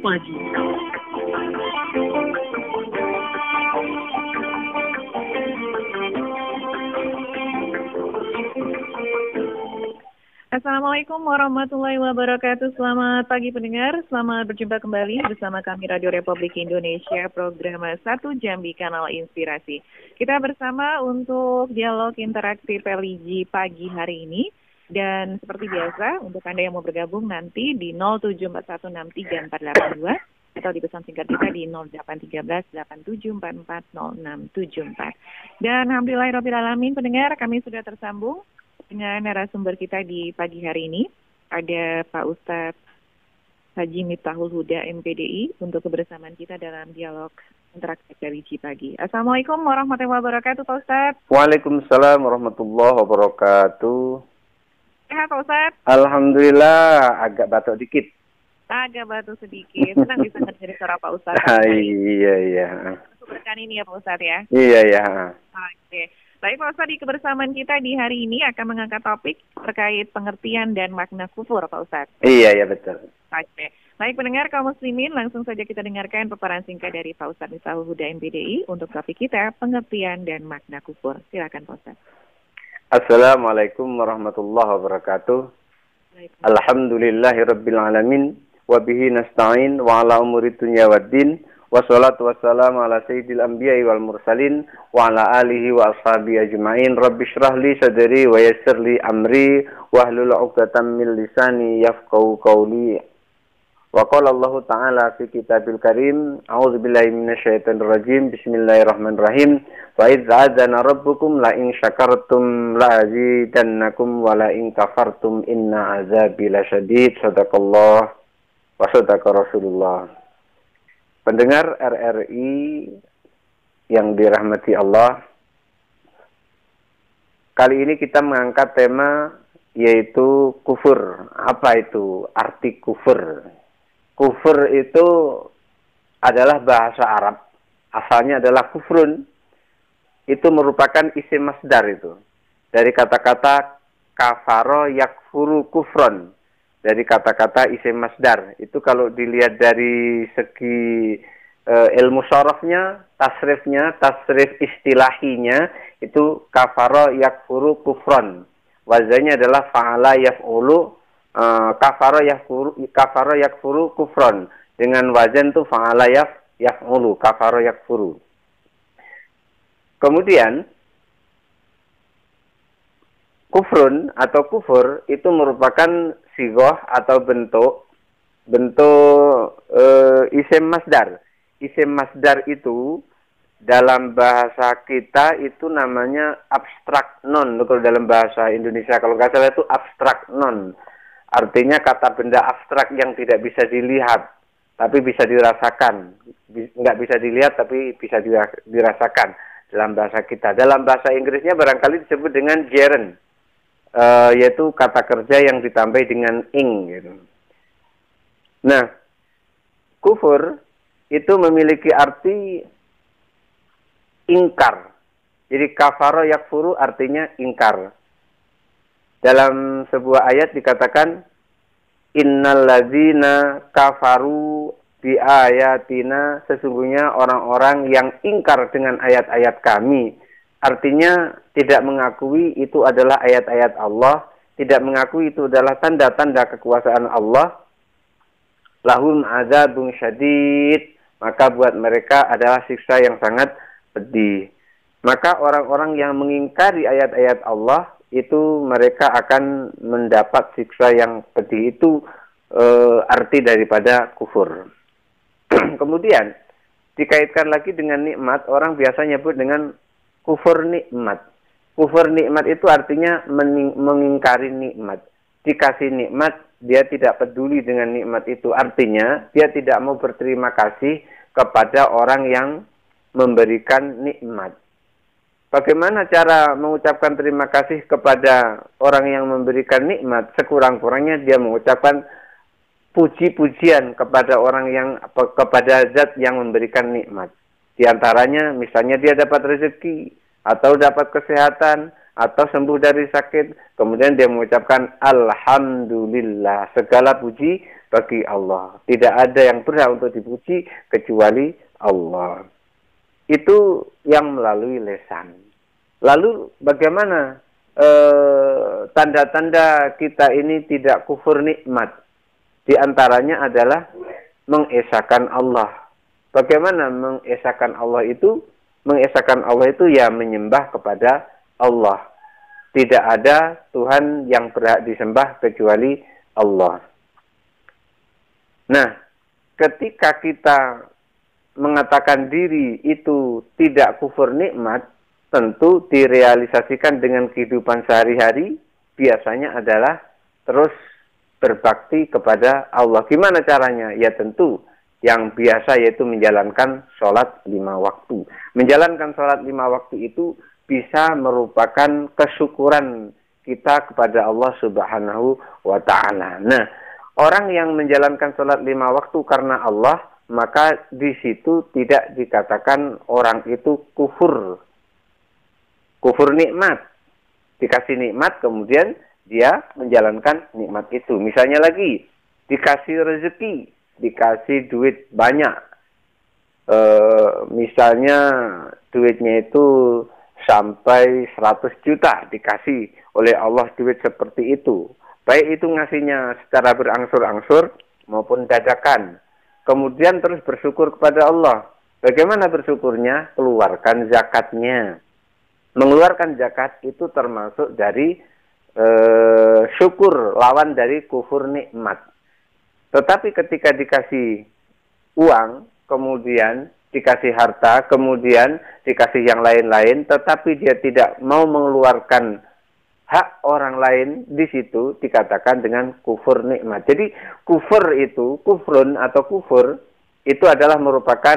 Pagi. Assalamualaikum warahmatullahi wabarakatuh. Selamat pagi pendengar, selamat berjumpa kembali bersama kami Radio Republik Indonesia, program 1 jam di Kanal Inspirasi. Kita bersama untuk dialog interaktif religi pagi hari ini. Dan seperti biasa, untuk Anda yang mau bergabung nanti di 074163482 atau di pesan singkat kita di 081387440674. Dan alhamdulillahirrahmanirrahim pendengar, kami sudah tersambung dengan narasumber kita di pagi hari ini. Ada Pak Ustadz Haji Miftahul Huda MPDI untuk kebersamaan kita dalam dialog interaktif religi pagi. Assalamualaikum warahmatullahi wabarakatuh Pak Ustadz. Waalaikumsalam warahmatullahi wabarakatuh. Sehat Pak Ustadz? Alhamdulillah, agak batuk dikit. Agak batuk sedikit. Senang bisa dengar suara Pak Ustadz. Iya. Keberkahan ini ya Pak Ustadz ya? Iya. Oke. Baik Pak Ustadz, di kebersamaan kita di hari ini akan mengangkat topik terkait pengertian dan makna kufur Pak Ustadz. Iya betul. Oke. Baik pendengar kaum muslimin, langsung saja kita dengarkan paparan singkat dari Pak Ustadz Miftahul Huda MPDI untuk topik kita pengertian dan makna kufur. Silakan Pak Ustadz. Assalamualaikum warahmatullahi wabarakatuh. Alhamdulillahirabbil alamin wa bihi nasta'in wa ala umuri dunya waddin. Wassalatu wassalamu ala sayyidil anbiya'i wal mursalin wa ala alihi wa ashabihi ajma'in. Rabbi shrah li sadri wa yassir li amri wahlul 'uqdatam min lisani yafqahu qawli. Wa qala Allah ta'ala fi kitabil karim, a'udzu billahi minasyaitonir rajim, bismillahirrahmanirrahim. Wa idz adzana rabbukum la in syakartum la azidannakum wa la in kafartum inna azabi lasyadid. Sadaqallah wa sadaqa Rasulullah. Pendengar RRI yang dirahmati Allah, kali ini kita mengangkat tema yaitu kufur. Apa itu arti kufur? Kufur itu adalah bahasa Arab. Asalnya adalah kufrun. Itu merupakan isim masdar itu. Dari kata-kata kafaro yakfuru kufron. Dari kata-kata isim masdar. Itu kalau dilihat dari segi ilmu syarafnya, tasrif istilahinya, itu kafaro yakfuru kufron. Wazannya adalah fa'ala yaf'ulu, kafaro yakfuru kufron. Dengan wazan itu fa'ala yaf'ulu, kafaro yakfuru. Kemudian kufrun atau kufur itu merupakan sigoh atau bentuk isim masdar. Isim masdar itu dalam bahasa kita itu namanya abstrak non. Kalau dalam bahasa Indonesia kalau nggak salah itu abstrak non. Artinya kata benda abstrak yang tidak bisa dilihat tapi bisa dirasakan. Nggak bisa dilihat tapi bisa dirasakan dalam bahasa kita. Dalam bahasa Inggrisnya barangkali disebut dengan gerund. Yaitu kata kerja yang ditambah dengan ing gitu. Nah, kufur itu memiliki arti ingkar. Jadi kafaro yakfuru artinya ingkar. Dalam sebuah ayat dikatakan innalladzina kafaru bi ayatina, sesungguhnya orang-orang yang ingkar dengan ayat-ayat kami. Artinya tidak mengakui itu adalah ayat-ayat Allah, tidak mengakui itu adalah tanda-tanda kekuasaan Allah. Lahum azabun syadid, maka buat mereka adalah siksa yang sangat pedih. Maka orang-orang yang mengingkari ayat-ayat Allah itu mereka akan mendapat siksa yang pedih. Itu arti daripada kufur. Kemudian dikaitkan lagi dengan nikmat, orang biasa nyebut dengan kufur nikmat. Kufur nikmat itu artinya mengingkari nikmat. Dikasih nikmat, dia tidak peduli dengan nikmat itu. Artinya dia tidak mau berterima kasih kepada orang yang memberikan nikmat. Bagaimana cara mengucapkan terima kasih kepada orang yang memberikan nikmat? Sekurang-kurangnya dia mengucapkan puji-pujian kepada kepada zat yang memberikan nikmat. Di antaranya misalnya dia dapat rezeki atau dapat kesehatan atau sembuh dari sakit, kemudian dia mengucapkan alhamdulillah, segala puji bagi Allah. Tidak ada yang berhak untuk dipuji kecuali Allah. Itu yang melalui lisan. Lalu bagaimana tanda-tanda kita ini tidak kufur nikmat? Di antaranya adalah mengesahkan Allah. Bagaimana mengesahkan Allah itu? Mengesahkan Allah itu ya menyembah kepada Allah. Tidak ada Tuhan yang berhak disembah kecuali Allah. Nah, ketika kita mengatakan diri itu tidak kufur nikmat, tentu direalisasikan dengan kehidupan sehari-hari, biasanya adalah terus berbakti kepada Allah. Gimana caranya? Ya tentu yang biasa yaitu menjalankan sholat 5 waktu. Menjalankan sholat 5 waktu itu bisa merupakan kesyukuran kita kepada Allah Subhanahu wa Ta'ala. Nah, orang yang menjalankan sholat 5 waktu karena Allah, maka di situ tidak dikatakan orang itu kufur. Kufur nikmat. Dikasih nikmat, kemudian dia menjalankan nikmat itu. Misalnya lagi, dikasih rezeki, dikasih duit banyak. Misalnya duitnya itu sampai 100 juta dikasih oleh Allah duit seperti itu. Baik itu ngasihnya secara berangsur-angsur maupun dadakan. Kemudian terus bersyukur kepada Allah. Bagaimana bersyukurnya? Keluarkan zakatnya. Mengeluarkan zakat itu termasuk dari syukur, lawan dari kufur nikmat. Tetapi ketika dikasih uang, kemudian dikasih harta, kemudian dikasih yang lain-lain, tetapi dia tidak mau mengeluarkan hak orang lain, di situ dikatakan dengan kufur nikmat. Jadi kufur itu, kufrun atau kufur, itu adalah merupakan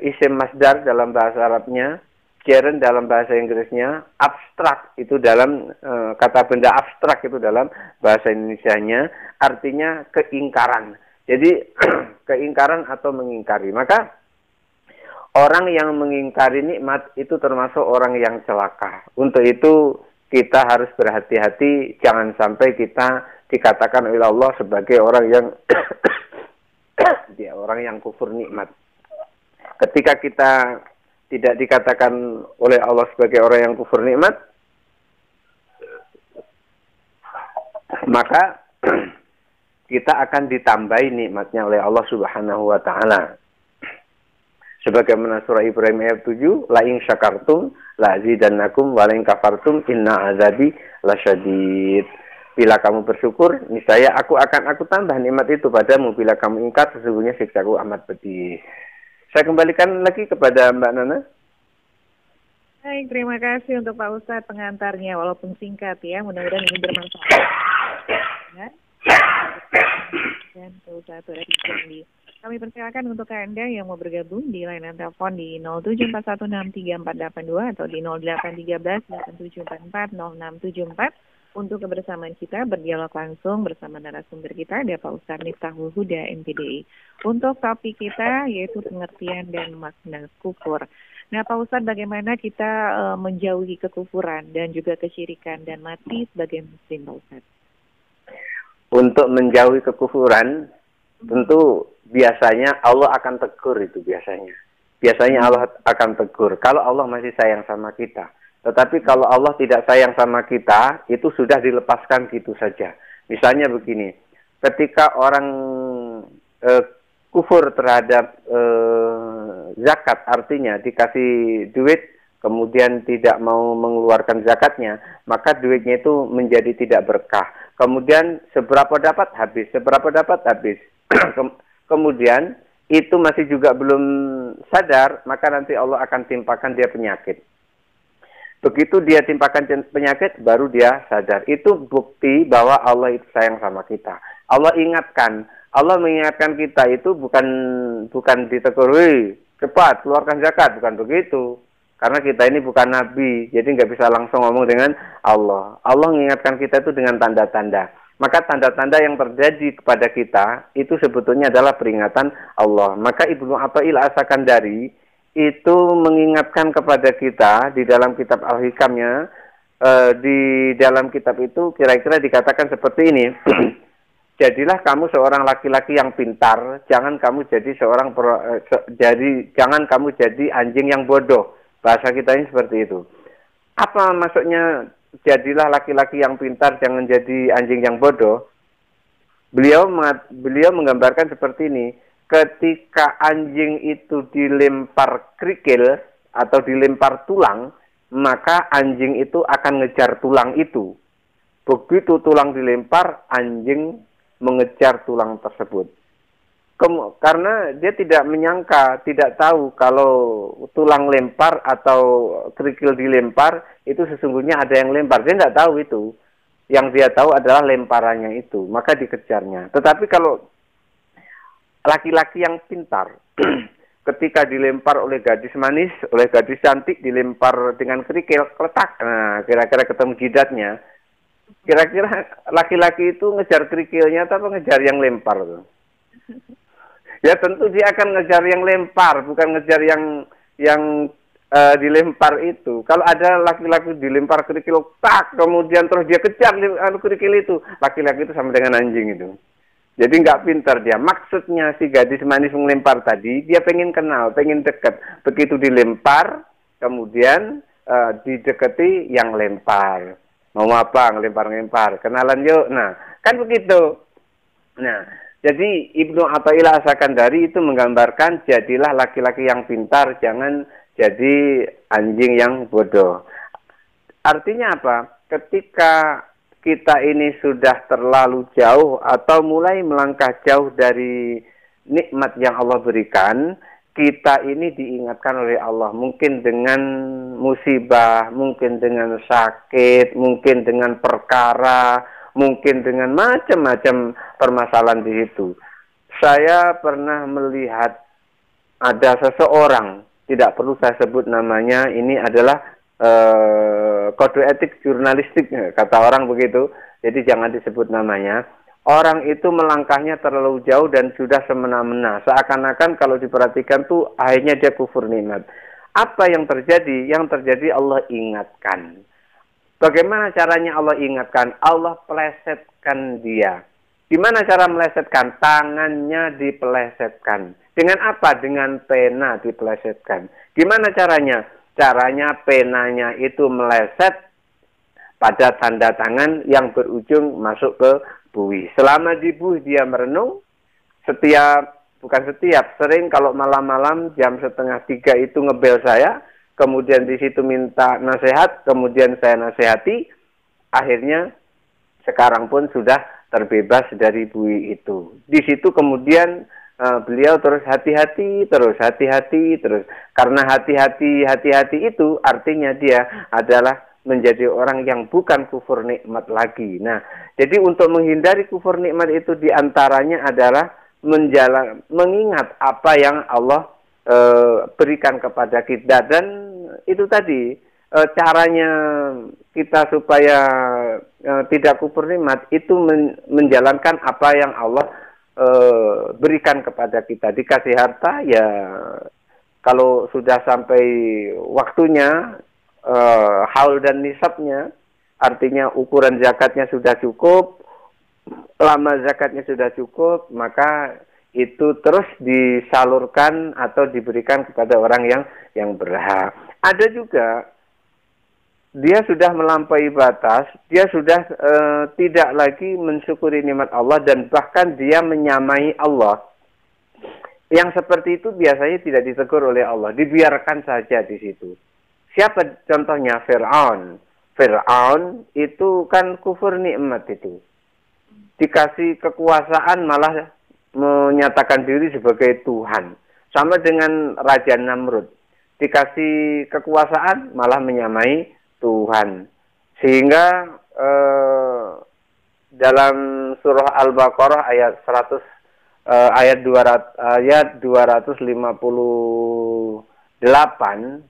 isim masdar dalam bahasa Arabnya, keren dalam bahasa Inggrisnya, abstrak itu dalam kata benda abstrak itu dalam bahasa Indonesianya, artinya keingkaran. Jadi keingkaran atau mengingkari. Maka orang yang mengingkari nikmat itu termasuk orang yang celaka. Untuk itu kita harus berhati-hati, jangan sampai kita dikatakan oleh Allah sebagai orang yang orang yang kufur nikmat. Ketika kita tidak dikatakan oleh Allah sebagai orang yang kufur nikmat, maka kita akan ditambahi nikmatnya oleh Allah Subhanahu wa Ta'ala. Sebagaimana surah Ibrahim ayat 7, la in syakartum la azidannakum wa la in kafartum inna azabi lasyadid. Bila kamu bersyukur, niscaya aku tambah nikmat itu padamu. Bila kamu ingkar, sesungguhnya siksaku amat pedih. Saya kembalikan lagi kepada Mbak Nana. Baik, terima kasih untuk Pak Ustadz pengantarnya, walaupun singkat ya, mudah-mudahan ini bermanfaat. Dan Pak Ustadz sudah di kami persilakan untuk Anda yang mau bergabung di layanan telepon di 074163482 atau di 0813-8744-0674 untuk kebersamaan kita berdialog langsung bersama narasumber kita ada Pak Ustadz Miftahul Huda MPDI. Untuk topik kita yaitu pengertian dan makna kufur. Nah Pak Ustadz, bagaimana kita menjauhi kekufuran dan juga kesyirikan dan mati sebagai muslim Pak Ustadz? Untuk menjauhi kekufuran, tentu biasanya Allah akan tegur itu biasanya. Biasanya Allah akan tegur. Kalau Allah masih sayang sama kita. Tetapi kalau Allah tidak sayang sama kita, itu sudah dilepaskan gitu saja. Misalnya begini, ketika orang kufur terhadap zakat, artinya dikasih duit, kemudian tidak mau mengeluarkan zakatnya, maka duitnya itu menjadi tidak berkah. Kemudian seberapa dapat habis, Kemudian itu masih juga belum sadar, maka nanti Allah akan timpakan dia penyakit. Begitu dia timpakan penyakit, baru dia sadar. Itu bukti bahwa Allah itu sayang sama kita. Allah mengingatkan kita itu bukan ditegur, cepat keluarkan zakat, bukan begitu. Karena kita ini bukan nabi, jadi nggak bisa langsung ngomong dengan Allah. Allah mengingatkan kita itu dengan tanda-tanda. Maka tanda-tanda yang terjadi kepada kita itu sebetulnya adalah peringatan Allah. Maka Ibnu Athail As-Sakandari itu mengingatkan kepada kita di dalam kitab Al-Hikamnya, di dalam kitab itu kira-kira dikatakan seperti ini. jadilah kamu seorang laki-laki yang pintar, jangan kamu jadi jangan kamu jadi anjing yang bodoh. Bahasa kita ini seperti itu. Apa maksudnya jadilah laki-laki yang pintar, jangan jadi anjing yang bodoh? Beliau menggambarkan seperti ini. Ketika anjing itu dilempar kerikil atau dilempar tulang, maka anjing itu akan ngejar tulang itu. Begitu tulang dilempar, anjing mengejar tulang tersebut. Karena dia tidak menyangka, tidak tahu kalau tulang lempar atau kerikil dilempar, itu sesungguhnya ada yang lempar. Dia tidak tahu itu. Yang dia tahu adalah lemparannya itu. Maka dikejarnya. Tetapi kalau laki-laki yang pintar, ketika dilempar oleh gadis manis, oleh gadis cantik, dilempar dengan kerikil, kletak. Nah, kira-kira ketemu jidatnya. Kira-kira laki-laki itu ngejar kerikilnya atau ngejar yang lempar tuh? Ya tentu dia akan ngejar yang lempar, bukan ngejar yang dilempar itu. Kalau ada laki-laki dilempar kerikil, tak, kemudian terus dia kejar kerikil itu, laki-laki itu sama dengan anjing itu. Jadi nggak pintar dia. Maksudnya si gadis manis melempar tadi, dia pengen kenal, pengen dekat. Begitu dilempar, kemudian didekati yang lempar. Mau apa? Ngelempar-ngelempar. Kenalan yuk. Nah, kan begitu. Nah, jadi Ibnu Athaillah As-Sakandari itu menggambarkan jadilah laki-laki yang pintar, jangan jadi anjing yang bodoh. Artinya apa? Ketika kita ini sudah terlalu jauh atau mulai melangkah jauh dari nikmat yang Allah berikan, kita ini diingatkan oleh Allah, mungkin dengan musibah, mungkin dengan sakit, mungkin dengan perkara, mungkin dengan macam-macam permasalahan di situ. Saya pernah melihat ada seseorang, tidak perlu saya sebut namanya, ini adalah kode etik jurnalistik, kata orang begitu, jadi jangan disebut namanya. Orang itu melangkahnya terlalu jauh dan sudah semena-mena. Seakan-akan kalau diperhatikan tuh akhirnya dia kufur nikmat. Apa yang terjadi? Yang terjadi Allah ingatkan. Bagaimana caranya Allah ingatkan? Allah plesetkan dia. Gimana cara melesetkan? Tangannya dipelesetkan. Dengan apa? Dengan pena dipelesetkan. Gimana caranya? Caranya penanya itu meleset pada tanda tangan yang berujung masuk ke buih. Selama di buih dia merenung, sering kalau malam-malam jam 2:30 itu ngebel saya, kemudian di situ minta nasihat, kemudian saya nasihati, akhirnya sekarang pun sudah terbebas dari buih itu. Di situ kemudian beliau terus hati-hati terus. Karena hati-hati itu artinya dia adalah menjadi orang yang bukan kufur nikmat lagi. Nah, jadi untuk menghindari kufur nikmat itu diantaranya adalah mengingat apa yang Allah berikan kepada kita. Dan itu tadi caranya kita supaya tidak kufur nikmat itu menjalankan apa yang Allah berikan kepada kita. Dikasih harta, ya kalau sudah sampai waktunya haul dan nisabnya, artinya ukuran zakatnya sudah cukup, lama zakatnya sudah cukup, maka itu terus disalurkan atau diberikan kepada orang yang berhak. Ada juga dia sudah melampaui batas, dia sudah tidak lagi mensyukuri nikmat Allah dan bahkan dia menyamai Allah. Yang seperti itu biasanya tidak ditegur oleh Allah, dibiarkan saja di situ. Siapa contohnya? Fir'aun. Fir'aun itu kan kufur nikmat itu. Dikasih kekuasaan malah menyatakan diri sebagai Tuhan. Sama dengan Raja Namrud. Dikasih kekuasaan malah menyamai Tuhan. Sehingga dalam surah Al-Baqarah ayat 258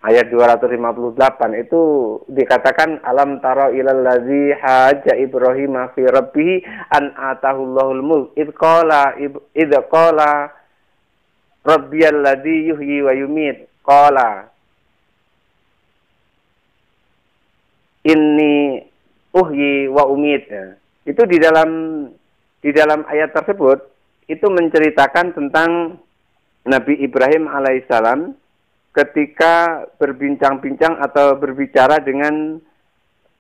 ayat 258 itu dikatakan alam tara ilal ladzi haja Ibrahim fi rabbih an atahullahul mulk id qala rabbiyal ladzi yuhyi wa yumit qala inni uhyi wa umit. Itu di dalam ayat tersebut itu menceritakan tentang Nabi Ibrahim alaihissalam ketika berbincang-bincang atau berbicara dengan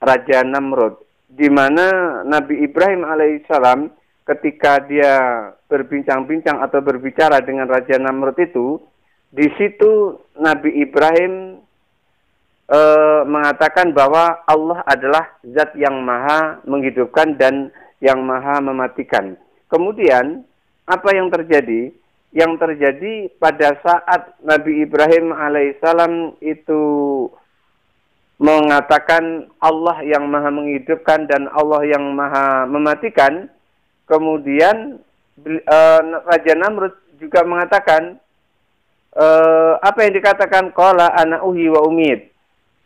Raja Namrud, di mana Nabi Ibrahim alaihissalam ketika dia berbincang-bincang atau berbicara dengan Raja Namrud itu, di situ Nabi Ibrahim mengatakan bahwa Allah adalah zat yang maha menghidupkan dan yang maha mematikan. Kemudian apa yang terjadi? Yang terjadi pada saat Nabi Ibrahim alaihissalam itu mengatakan Allah yang maha menghidupkan dan Allah yang maha mematikan, kemudian Raja Namrud juga mengatakan apa yang dikatakan qala ana uhyi wa umit.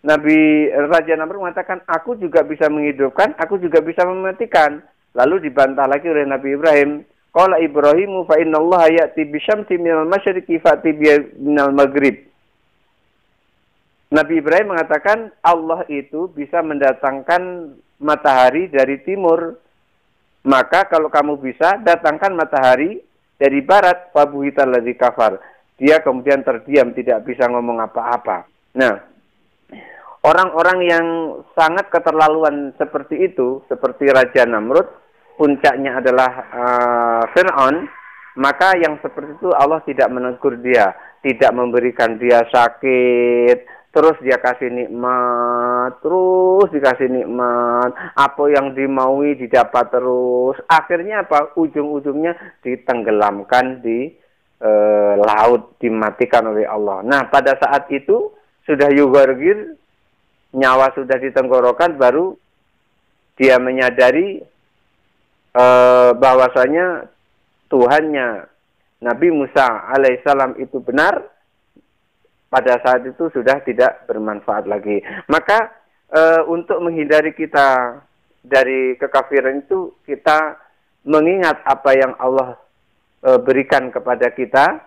Raja Namrud mengatakan aku juga bisa menghidupkan, aku juga bisa mematikan. Lalu dibantah lagi oleh Nabi Ibrahim, qala Ibrahimu fa innallaha ya'ti bisyamsi minal masyriqi fa'ti minal maghrib. Nabi Ibrahim mengatakan Allah itu bisa mendatangkan matahari dari timur. Maka kalau kamu bisa datangkan matahari dari barat, fabuhital ladzi kafar. Dia kemudian terdiam, tidak bisa ngomong apa-apa. Nah, orang-orang yang sangat keterlaluan seperti itu, seperti Raja Namrud, puncaknya adalah Fir'aun, maka yang seperti itu Allah tidak menegur dia, tidak memberikan dia sakit, terus dia kasih nikmat, terus dikasih nikmat, apa yang dimaui didapat terus. Akhirnya apa? Ujung-ujungnya ditenggelamkan di laut, dimatikan oleh Allah. Nah, pada saat itu sudah yugargir, nyawa sudah di tenggorokan, baru dia menyadari bahwasanya Tuhannya Nabi Musa alaihissalam itu benar. Pada saat itu sudah tidak bermanfaat lagi. Maka untuk menghindari kita dari kekafiran itu, kita mengingat apa yang Allah berikan kepada kita.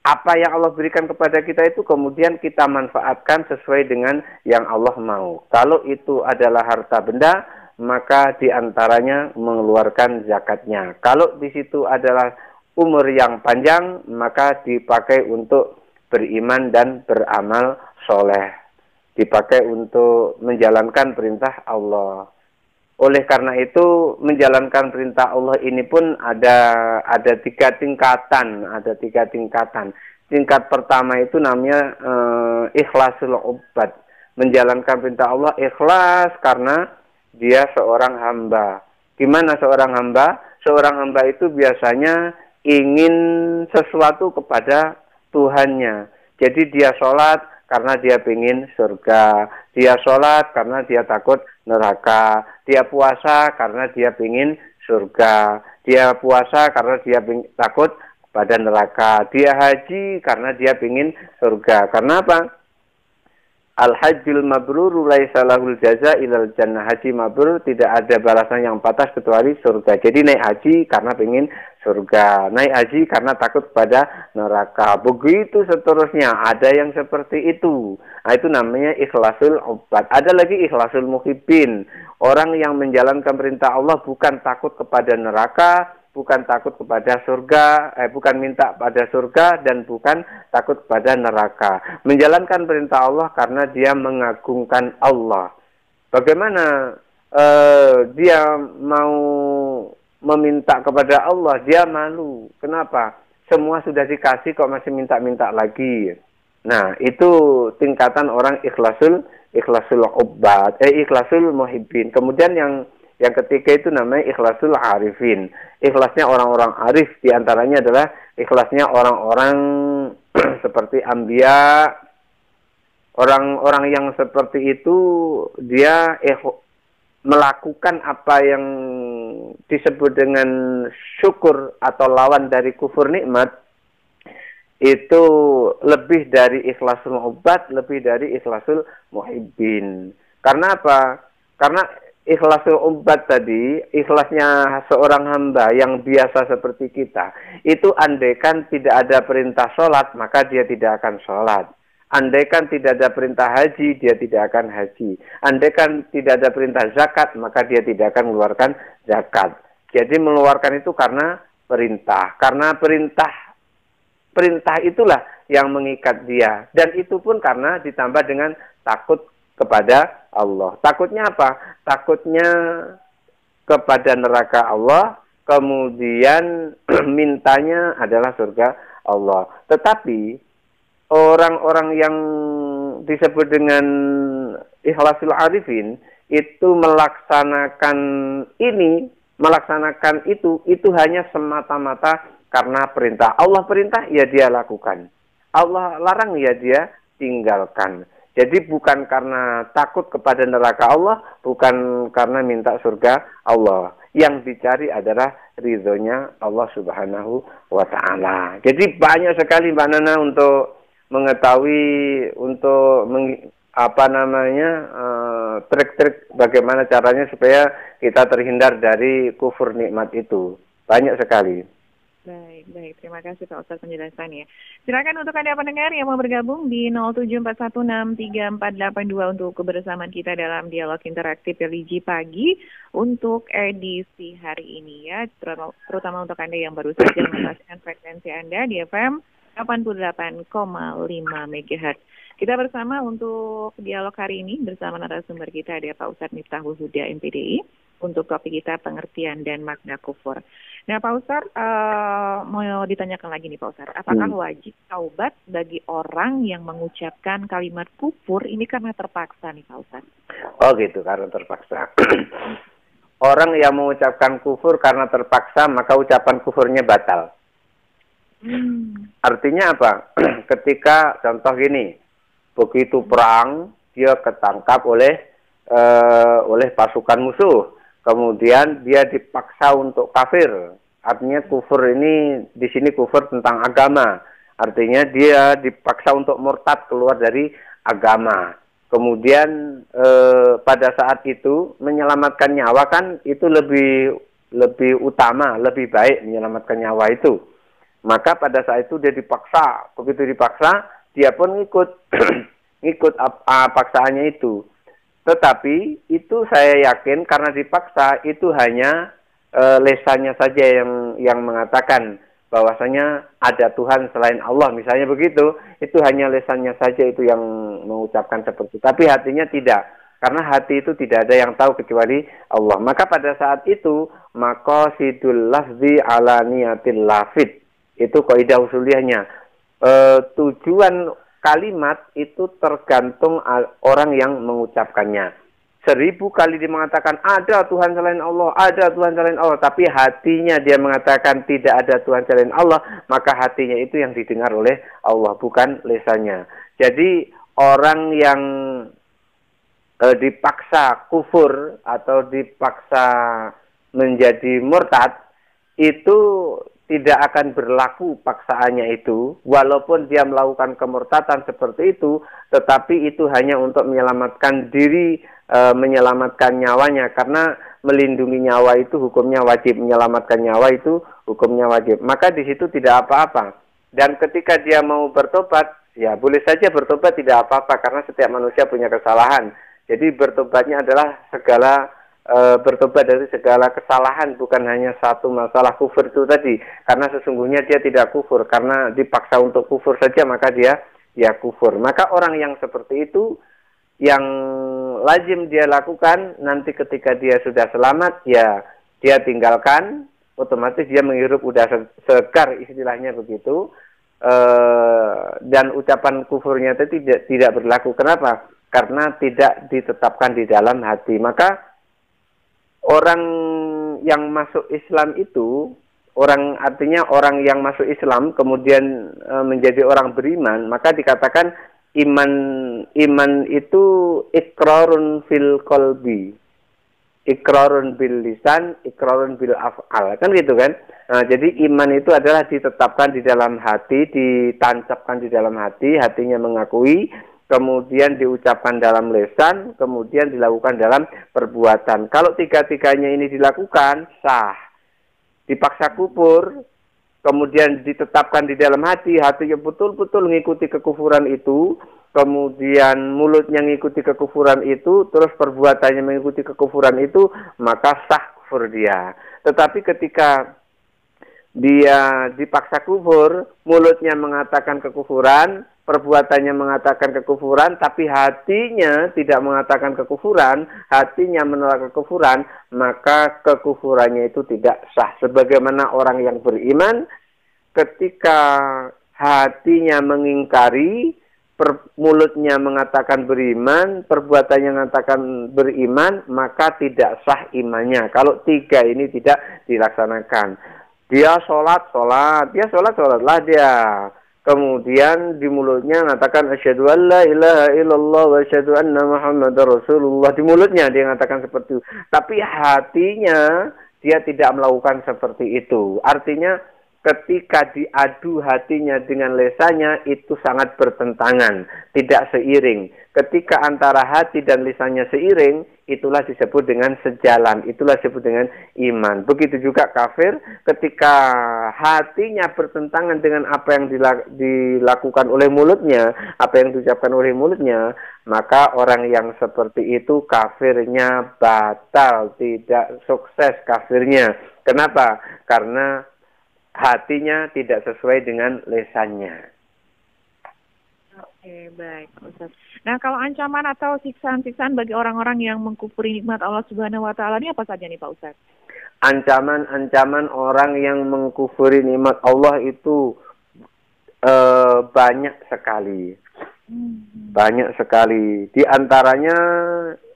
Apa yang Allah berikan kepada kita itu kemudian kita manfaatkan sesuai dengan yang Allah mau. Kalau itu adalah harta benda, maka diantaranya mengeluarkan zakatnya. Kalau di situ adalah umur yang panjang, maka dipakai untuk beriman dan beramal soleh. Dipakai untuk menjalankan perintah Allah. Oleh karena itu, menjalankan perintah Allah ini pun ada tiga tingkatan. Tingkat pertama itu namanya ikhlasul ubad. Menjalankan perintah Allah ikhlas karena dia seorang hamba. Gimana seorang hamba? Seorang hamba itu biasanya ingin sesuatu kepada Tuhannya. Jadi dia sholat karena dia ingin surga. Dia sholat karena dia takut neraka. Dia puasa karena dia ingin surga. Dia puasa karena dia takut pada neraka. Dia haji karena dia ingin surga. Karena apa? Al-hajjul mabrur laisa lahul jaza ilal jannah. Haji mabrur tidak ada balasan yang pantas kecuali surga. Jadi naik haji karena ingin surga. Naik haji karena takut pada neraka. Begitu seterusnya. Ada yang seperti itu. Nah, itu namanya ikhlasul ubad. Ada lagi ikhlasul muhibbin. Orang yang menjalankan perintah Allah bukan takut kepada neraka, bukan takut kepada surga, bukan minta pada surga, dan bukan takut kepada neraka. Menjalankan perintah Allah karena dia mengagungkan Allah. Bagaimana dia mau meminta kepada Allah? Dia malu. Kenapa? Semua sudah dikasih kok masih minta-minta lagi. Nah, itu tingkatan orang ikhlasul ubad, ikhlasul muhibbin. Kemudian yang ketiga itu namanya ikhlasul arifin. Ikhlasnya orang-orang arif, diantaranya adalah ikhlasnya orang-orang seperti anbiya. Orang-orang yang seperti itu dia melakukan apa yang disebut dengan syukur atau lawan dari kufur nikmat. Itu lebih dari ikhlasul ubad, lebih dari ikhlasul muhibbin. Karena apa? Karena ikhlasul ubad tadi, ikhlasnya seorang hamba yang biasa seperti kita, itu andaikan tidak ada perintah sholat, maka dia tidak akan sholat. Andaikan tidak ada perintah haji, dia tidak akan haji. Andaikan tidak ada perintah zakat, maka dia tidak akan mengeluarkan zakat. Jadi mengeluarkan itu karena perintah. Karena perintah itulah yang mengikat dia. Dan itu pun karena ditambah dengan takut kepada Allah. Takutnya apa? Takutnya kepada neraka Allah, kemudian mintanya adalah surga Allah. Tetapi orang-orang yang disebut dengan ikhlasul arifin itu melaksanakan itu hanya semata-mata karena perintah. Allah perintah, ya dia lakukan. Allah larang, ya dia tinggalkan. Jadi bukan karena takut kepada neraka Allah, bukan karena minta surga Allah. Yang dicari adalah ridhonya Allah Subhanahu wa Ta'ala. Jadi banyak sekali Mbak Nana untuk mengetahui, untuk trik-trik bagaimana caranya supaya kita terhindar dari kufur nikmat itu. Banyak sekali. Baik. Terima kasih Pak Ustadz penjelasannya. Silakan untuk Anda pendengar yang mau bergabung di 074163482 untuk kebersamaan kita dalam dialog interaktif religi pagi untuk edisi hari ini ya. Terutama untuk Anda yang baru saja melepaskan frekuensi Anda di FM 88,5 MHz. Kita bersama untuk dialog hari ini bersama narasumber kita ada Pak Ustadz Miftahul Huda MPDI untuk topik kita pengertian dan makna kufur. Nah Pak Ustadz, mau ditanyakan lagi nih Pak Ustadz, apakah wajib taubat bagi orang yang mengucapkan kalimat kufur ini karena terpaksa nih Pak Ustadz? Oh gitu, karena terpaksa. Orang yang mengucapkan kufur karena terpaksa, maka ucapan kufurnya batal. Artinya apa? Ketika contoh gini, begitu perang dia ketangkap oleh pasukan musuh, kemudian dia dipaksa untuk kafir. Artinya kufur ini di sini kufur tentang agama. Artinya dia dipaksa untuk murtad, keluar dari agama. Kemudian pada saat itu menyelamatkan nyawa kan itu lebih utama, lebih baik menyelamatkan nyawa itu. Maka pada saat itu dia dipaksa, begitu dipaksa, dia pun ngikut paksaannya itu. Tetapi itu saya yakin karena dipaksa itu hanya lesannya saja yang mengatakan bahwasanya ada Tuhan selain Allah, misalnya begitu. Itu hanya lesannya saja itu yang mengucapkan seperti itu. Tapi hatinya tidak. Karena hati itu tidak ada yang tahu kecuali Allah. Maka pada saat itu, maqasidul lafzi ala niyatil lafid. Itu kaidah usuliyahnya. Tujuan kalimat itu tergantung orang yang mengucapkannya. 1000 kali dia mengatakan ada Tuhan selain Allah, ada Tuhan selain Allah, tapi hatinya dia mengatakan tidak ada Tuhan selain Allah, maka hatinya itu yang didengar oleh Allah, bukan lisannya. Jadi orang yang dipaksa kufur atau dipaksa menjadi murtad itu tidak akan berlaku paksaannya itu, walaupun dia melakukan kemurtatan seperti itu, tetapi itu hanya untuk menyelamatkan diri, menyelamatkan nyawanya, karena melindungi nyawa itu hukumnya wajib, menyelamatkan nyawa itu hukumnya wajib. Maka di situ tidak apa-apa. Dan ketika dia mau bertobat, ya boleh saja bertobat, tidak apa-apa, karena setiap manusia punya kesalahan. Jadi bertobatnya adalah bertobat dari segala kesalahan, bukan hanya satu masalah kufur itu tadi, karena sesungguhnya dia tidak kufur, karena dipaksa untuk kufur saja maka dia kufur. Maka orang yang seperti itu yang lazim dia lakukan, nanti ketika dia sudah selamat ya dia tinggalkan, otomatis dia menghirup udara segar, istilahnya begitu, dan ucapan kufurnya itu tidak berlaku. Kenapa? Karena tidak ditetapkan di dalam hati. Maka orang yang masuk Islam itu, artinya orang yang masuk Islam kemudian menjadi orang beriman, maka dikatakan iman itu iqrarun fil qalbi, iqrarun bil lisan, iqrarun bil af'al, kan gitu kan. Nah, jadi iman itu adalah ditetapkan di dalam hati, ditancapkan di dalam hati, hatinya mengakui, kemudian diucapkan dalam lisan, kemudian dilakukan dalam perbuatan. Kalau tiga-tiganya ini dilakukan, sah. Dipaksa kufur, kemudian ditetapkan di dalam hati, hatinya betul-betul mengikuti kekufuran itu, kemudian mulutnya mengikuti kekufuran itu, terus perbuatannya mengikuti kekufuran itu, maka sah kufur dia. Tetapi ketika dia dipaksa kufur, mulutnya mengatakan kekufuran, perbuatannya mengatakan kekufuran, tapi hatinya tidak mengatakan kekufuran, hatinya menolak kekufuran, maka kekufurannya itu tidak sah. Sebagaimana orang yang beriman, ketika hatinya mengingkari, mulutnya mengatakan beriman, perbuatannya mengatakan beriman, maka tidak sah imannya. Kalau tiga ini tidak dilaksanakan. Dia sholatlah dia. Kemudian di mulutnya mengatakan asyhadu an la ilaha illallah wa asyhadu anna muhammadar rasulullah. Di mulutnya dia mengatakan seperti itu. Tapi hatinya dia tidak melakukan seperti itu. Artinya ketika diadu hatinya dengan lisannya itu sangat bertentangan, tidak seiring. Ketika antara hati dan lisannya seiring, itulah disebut dengan sejalan, itulah disebut dengan iman. Begitu juga kafir, ketika hatinya bertentangan dengan apa yang dilakukan oleh mulutnya, apa yang diucapkan oleh mulutnya, maka orang yang seperti itu kafirnya batal, tidak sukses kafirnya. Kenapa? Karena hatinya tidak sesuai dengan lisannya. Oke, baik, Ustaz. Nah, kalau ancaman atau siksaan-siksaan bagi orang-orang yang mengkufuri nikmat Allah Subhanahu wa taala ini apa saja nih, Pak Ustaz? Ancaman-ancaman orang yang mengkufuri nikmat Allah itu banyak sekali. Banyak sekali. Di antaranya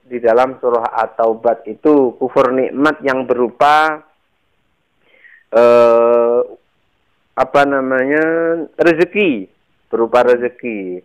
di dalam surah At-Taubah itu kufur nikmat yang berupa rezeki, berupa rezeki.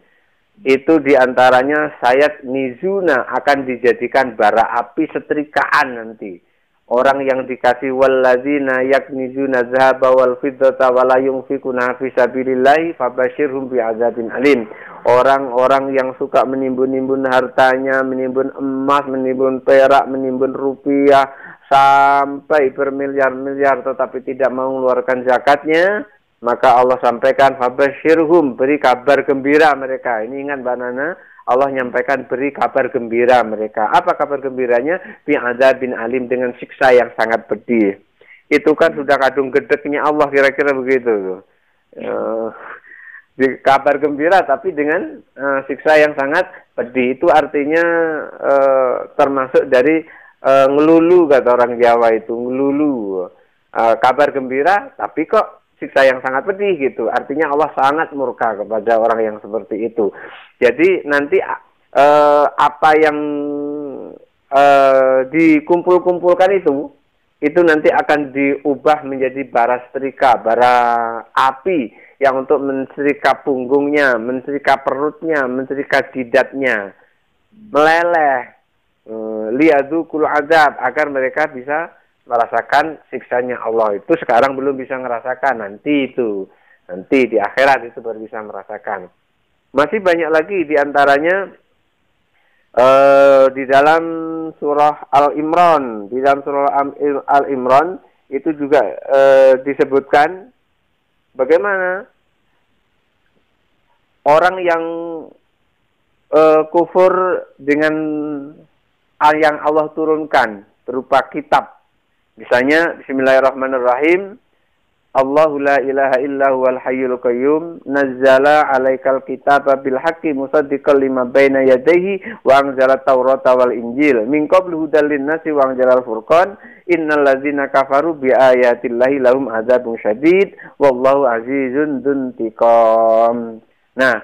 Itu diantaranya sayat nizuna, akan dijadikan bara api setrikaan nanti. Orang yang dikasih walladzina yaknizuna dzahaba wal fiddata wa la yunfikuna fi sabilillahi fabashshirhum bi'adzabin alim. Orang-orang yang suka menimbun-nimbun hartanya, menimbun emas, menimbun perak, menimbun rupiah sampai bermiliar-miliar tetapi tidak mau mengeluarkan zakatnya, maka Allah sampaikan fabashshirhum, beri kabar gembira mereka. Ini ingat Mbak Nana, Allah nyampaikan beri kabar gembira mereka. Apa kabar gembiranya? Bi'adzabin alim, dengan siksa yang sangat pedih. Itu kan sudah kadung gedeknya Allah, kira-kira begitu. Kabar gembira tapi dengan siksa yang sangat pedih. Itu artinya termasuk dari ngelulu, kata orang Jawa itu, ngelulu. Kabar gembira tapi kok siksa yang sangat pedih gitu. Artinya Allah sangat murka kepada orang yang seperti itu. Jadi nanti apa yang dikumpul-kumpulkan itu nanti akan diubah menjadi bara setrika, bara api yang untuk menserika punggungnya, menserika perutnya, menserika jidatnya, meleleh, liyadzukul azab, agar mereka bisa merasakan siksanya Allah. Itu sekarang belum bisa merasakan, nanti di akhirat itu baru bisa merasakan. Masih banyak lagi diantaranya di dalam surah Al-Imran. Di dalam surah Al-Imran itu juga disebutkan bagaimana orang yang kufur dengan yang Allah turunkan berupa kitab. Misalnya bismillahirrahmanirrahim. Allahu la ilaha illa huwal hayyul qayyum nazzala 'alaikal kitaba bil haqqi musaddiqan lima baina yadayhi wa anzala taurata wal injil min qablu hudal linnasi wa anzala al-furqan innal ladzina kafaru bi ayatillahi lahum adzabun syadid wallahu azizun dzuntiqam. Nah,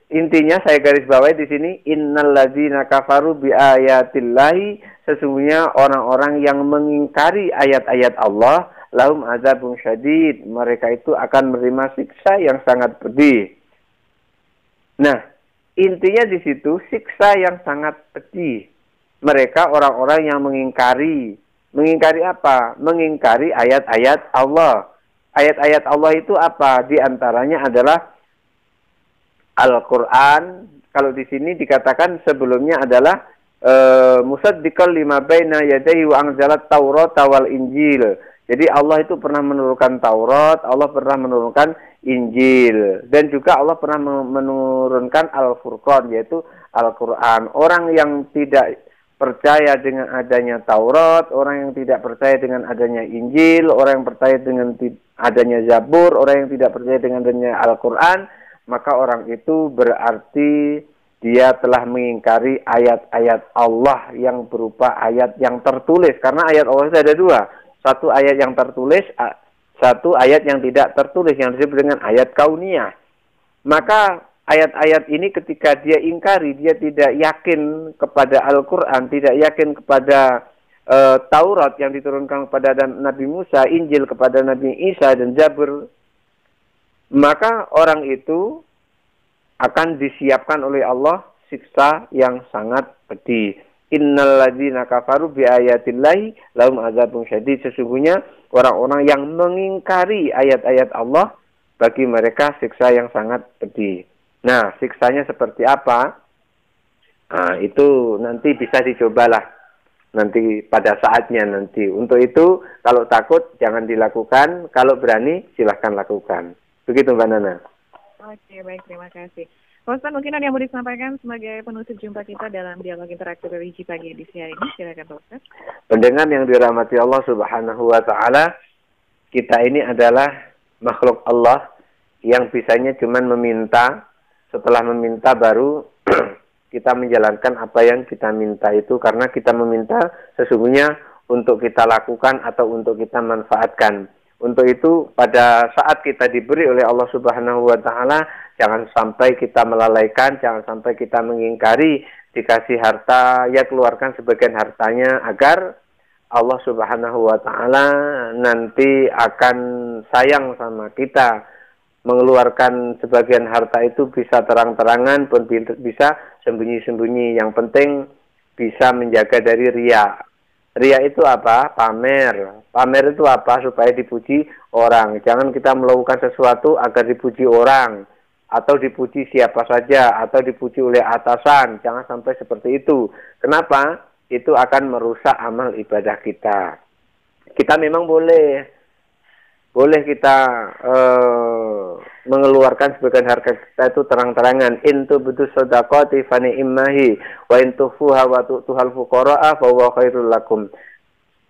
intinya saya garis bawahi di sini, innal ladzina kafaru bi ayatillahi, sesungguhnya orang-orang yang mengingkari ayat-ayat Allah, lahum azabun syadid, mereka itu akan menerima siksa yang sangat pedih. Nah, intinya di situ siksa yang sangat pedih. Mereka orang-orang yang mengingkari apa? Mengingkari ayat-ayat Allah. Ayat-ayat Allah itu apa? Di antaranya adalah Al-Quran. Kalau di sini dikatakan sebelumnya adalah musaddiqan lima baina yadayhi wa anzalat taurata wal injil. Jadi Allah itu pernah menurunkan Taurat, Allah pernah menurunkan Injil. Dan juga Allah pernah menurunkan Al-Furqan, yaitu Al-Quran. Orang yang tidak percaya dengan adanya Taurat, orang yang tidak percaya dengan adanya Injil, orang yang percaya dengan adanya Zabur, orang yang tidak percaya dengan adanya Al-Quran, maka orang itu berarti dia telah mengingkari ayat-ayat Allah yang berupa ayat yang tertulis. Karena ayat Allah itu ada dua. Satu ayat yang tertulis, satu ayat yang tidak tertulis, yang disebut dengan ayat kauniyah. Maka ayat-ayat ini ketika dia ingkari, dia tidak yakin kepada Al-Quran, tidak yakin kepada Taurat yang diturunkan kepada Nabi Musa, Injil kepada Nabi Isa, dan Zabur, maka orang itu akan disiapkan oleh Allah siksa yang sangat pedih. Innal ladzina kafaru bi ayatillahi lahum adzabun syadid. Sesungguhnya orang-orang yang mengingkari ayat-ayat Allah, bagi mereka siksa yang sangat pedih. Nah, siksanya seperti apa? Nah, itu nanti bisa dicobalah nanti pada saatnya nanti. Untuk itu, kalau takut jangan dilakukan, kalau berani silahkan lakukan. Begitu Mbak Nana. Oke, baik, terima kasih. Pak Ustaz, mungkin ada yang mau disampaikan sebagai penutup jumpa kita dalam dialog interaktif religi pagi edisi hari ini. Silakan Pak Ustaz. Pendengar yang dirahmati Allah Subhanahu wa Ta'ala, kita ini adalah makhluk Allah yang bisanya cuma meminta. Setelah meminta baru kita menjalankan apa yang kita minta itu, karena kita meminta sesungguhnya untuk kita lakukan atau untuk kita manfaatkan. Untuk itu pada saat kita diberi oleh Allah Subhanahu wa Ta'ala, jangan sampai kita melalaikan, jangan sampai kita mengingkari. Dikasih harta, ya keluarkan sebagian hartanya agar Allah Subhanahu wa Ta'ala nanti akan sayang sama kita. Mengeluarkan sebagian harta itu bisa terang-terangan pun bisa sembunyi-sembunyi. Yang penting bisa menjaga dari riya. Riya itu apa? Pamer. Pamer itu apa? Supaya dipuji orang. Jangan kita melakukan sesuatu agar dipuji orang, atau dipuji siapa saja, atau dipuji oleh atasan. Jangan sampai seperti itu. Kenapa? Itu akan merusak amal ibadah kita. Kita memang boleh kita mengeluarkan sebagian harta kita itu terang-terangan. Intu betul sedekati fani immahi wa intufuha wa tu'tuhal fuqara'a fa huwa khairul lakum.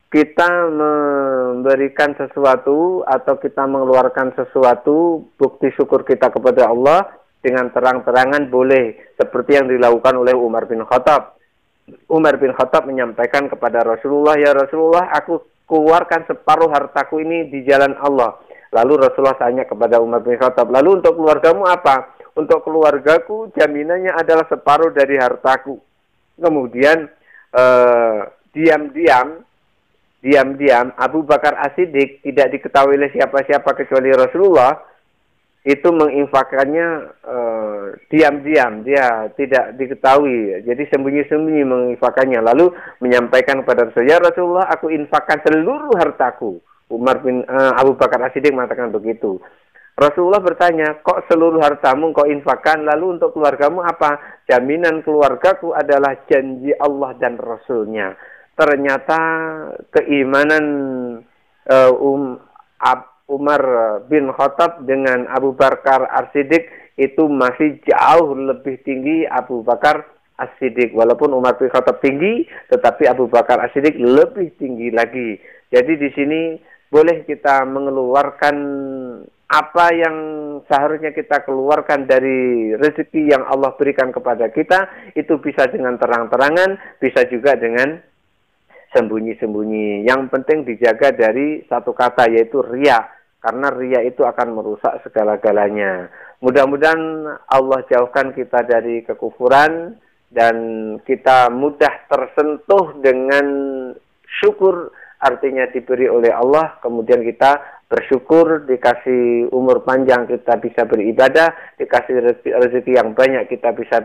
Kita memberikan sesuatu atau kita mengeluarkan sesuatu, bukti syukur kita kepada Allah dengan terang-terangan boleh, seperti yang dilakukan oleh Umar bin Khattab. Umar bin Khattab menyampaikan kepada Rasulullah, "Ya Rasulullah, aku keluarkan separuh hartaku ini di jalan Allah." Lalu Rasulullah tanya kepada Umar bin Khattab, "Lalu untuk keluargamu apa?" "Untuk keluargaku jaminannya adalah separuh dari hartaku." Kemudian diam-diam Abu Bakar As-Siddiq, tidak diketahui oleh siapa-siapa kecuali Rasulullah, itu menginfakkannya diam-diam, dia tidak diketahui, jadi sembunyi-sembunyi menginfakkannya, lalu menyampaikan kepada Rasulullah, "Ya Rasulullah, aku infakkan seluruh hartaku." Abu Bakar As-Siddiq mengatakan begitu. Rasulullah bertanya, "Kok seluruh hartamu kau infakkan? Lalu untuk keluargamu apa?" "Jaminan keluargaku adalah janji Allah dan Rasulnya." Ternyata keimanan Umar bin Khattab dengan Abu Bakar As-Siddiq itu masih jauh lebih tinggi Abu Bakar As-Siddiq. Walaupun Umar bin Khattab tinggi, tetapi Abu Bakar As-Siddiq lebih tinggi lagi. Jadi di sini boleh kita mengeluarkan apa yang seharusnya kita keluarkan dari rezeki yang Allah berikan kepada kita. Itu bisa dengan terang-terangan, bisa juga dengan sembunyi-sembunyi. Yang penting dijaga dari satu kata, yaitu riya. Karena riya itu akan merusak segala-galanya. Mudah-mudahan Allah jauhkan kita dari kekufuran dan kita mudah tersentuh dengan syukur, artinya diberi oleh Allah, kemudian kita bersyukur, dikasih umur panjang kita bisa beribadah, dikasih rezeki yang banyak kita bisa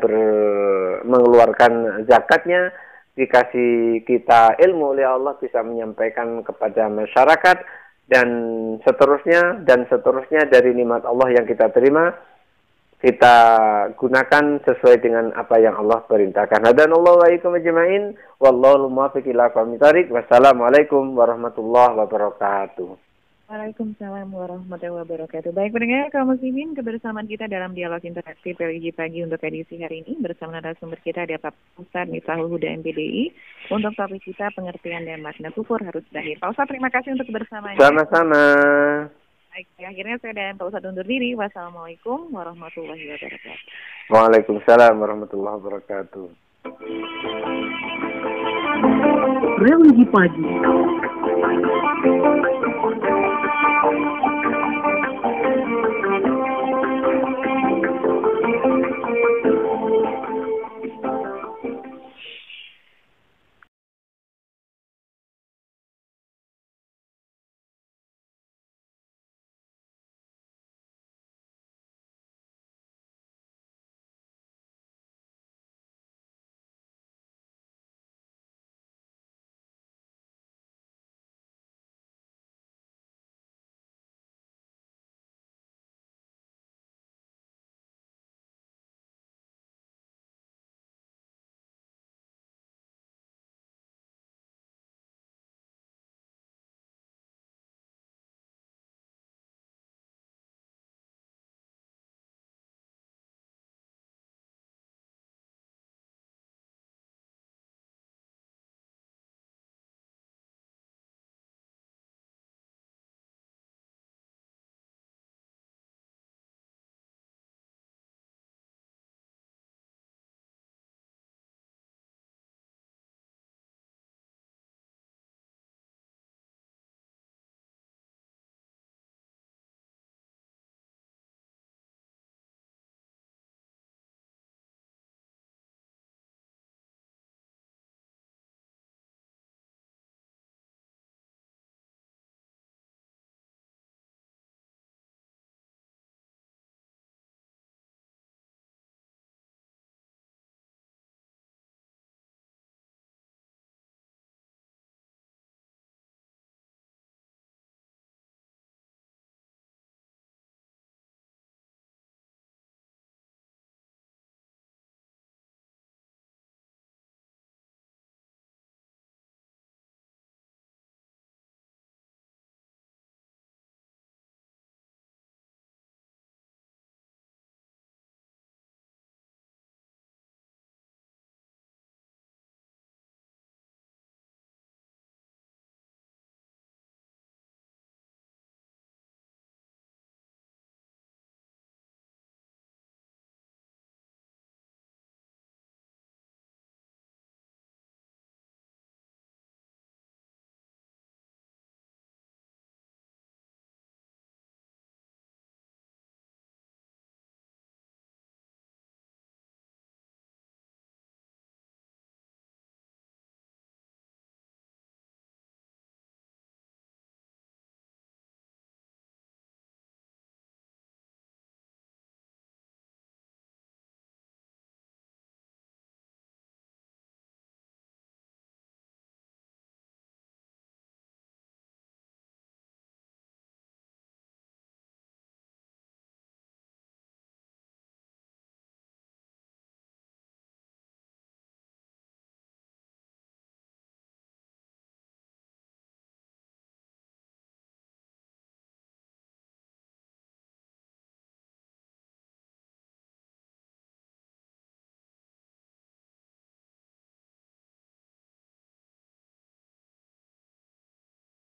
mengeluarkan zakatnya, dikasih kita ilmu oleh Allah bisa menyampaikan kepada masyarakat, dan seterusnya dari nikmat Allah yang kita terima, kita gunakan sesuai dengan apa yang Allah perintahkan. Hadanallahu wa iyyakum ajma'in, wallahu muwaffiq ila aqwamit thoriq. Wassalamualaikum warahmatullahi wabarakatuh. Waalaikumsalam warahmatullahi wabarakatuh. Baik pendengar kaum muslimin, kebersamaan kita dalam dialog interaktif religi pagi untuk edisi hari ini bersama narasumber kita ada Pak Ustadz Miftahul Huda MPDI. Untuk topik kita pengertian dan makna kufur harus berakhir. Pak Ustadz, terima kasih untuk kebersamaannya. Sama-sama. Baik, akhirnya saya dan Pak Ustadz undur diri. Wassalamualaikum warahmatullahi wabarakatuh. Waalaikumsalam warahmatullahi wabarakatuh. Religi pagi.